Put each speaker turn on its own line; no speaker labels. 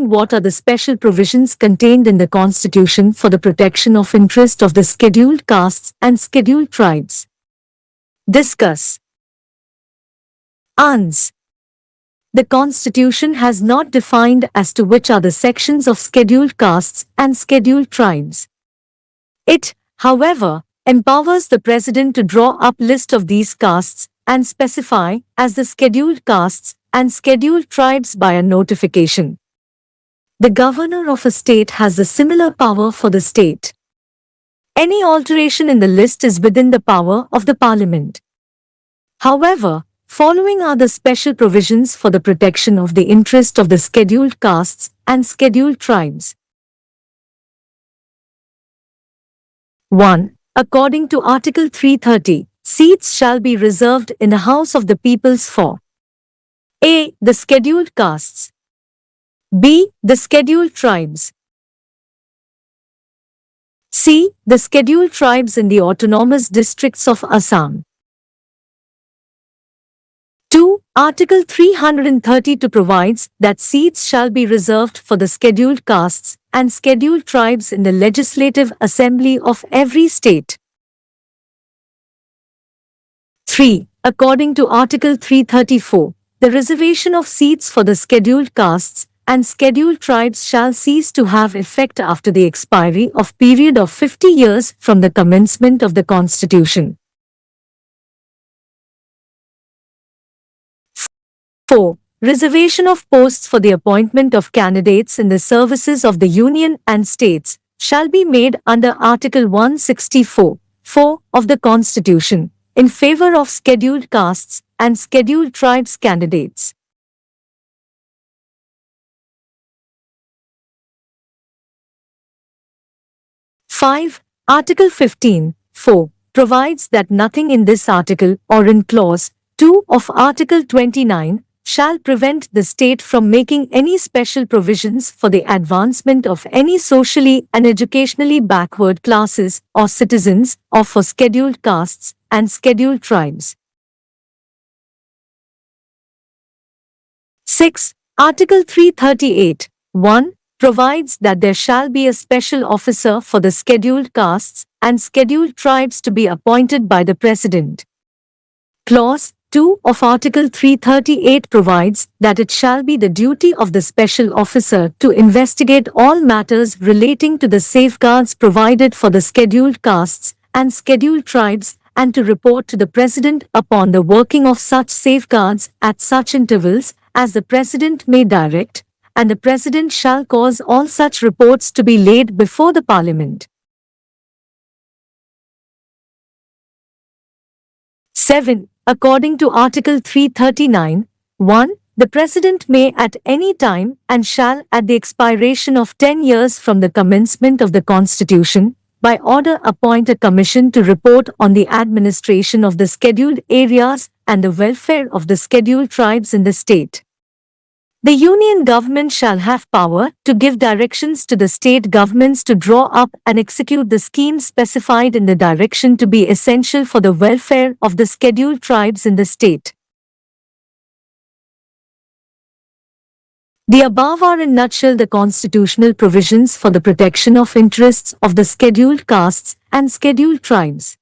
explain what are the special provisions contained in the Constitution for the protection of interest of the scheduled castes and scheduled tribes. Discuss. Ans. The Constitution has not defined as to which are the sections of scheduled castes and scheduled tribes. It, however, empowers the President to draw up list of these castes and specify as the scheduled castes and scheduled tribes by a notification. The governor of a state has the similar power for the state. Any alteration in the list is within the power of the Parliament. However, following are the special provisions for the protection of the interest of the scheduled castes and scheduled tribes. 1. According to Article 330, seats shall be reserved in the House of the Peoples for A. The scheduled castes. B. The scheduled tribes. C. The scheduled tribes in the autonomous districts of Assam. 2. Article 332 provides that seats shall be reserved for the scheduled castes and scheduled tribes in the Legislative Assembly of every state. 3. According to Article 334, the reservation of seats for the scheduled castes and scheduled tribes shall cease to have effect after the expiry of period of 50 years from the commencement of the Constitution. 4. Reservation of posts for the appointment of candidates in the services of the Union and States shall be made under Article 164(4) of the Constitution in favor of scheduled castes and scheduled tribes candidates. 5. Article 15(4) provides that nothing in this article or in clause 2 of Article 29 shall prevent the state from making any special provisions for the advancement of any socially and educationally backward classes or citizens or for scheduled castes and scheduled tribes. 6. Article 338(1) provides that there shall be a special officer for the scheduled castes and scheduled tribes to be appointed by the President. Clause 2 of Article 338 provides that it shall be the duty of the special officer to investigate all matters relating to the safeguards provided for the scheduled castes and scheduled tribes and to report to the President upon the working of such safeguards at such intervals as the President may direct, and the President shall cause all such reports to be laid before the Parliament. 7. According to Article 339(1), the President may at any time and shall at the expiration of 10 years from the commencement of the Constitution, by order appoint a commission to report on the administration of the scheduled areas and the welfare of the scheduled tribes in the state. The Union government shall have power to give directions to the state governments to draw up and execute the schemes specified in the direction to be essential for the welfare of the scheduled tribes in the state. The above are in nutshell the constitutional provisions for the protection of interests of the scheduled castes and scheduled tribes.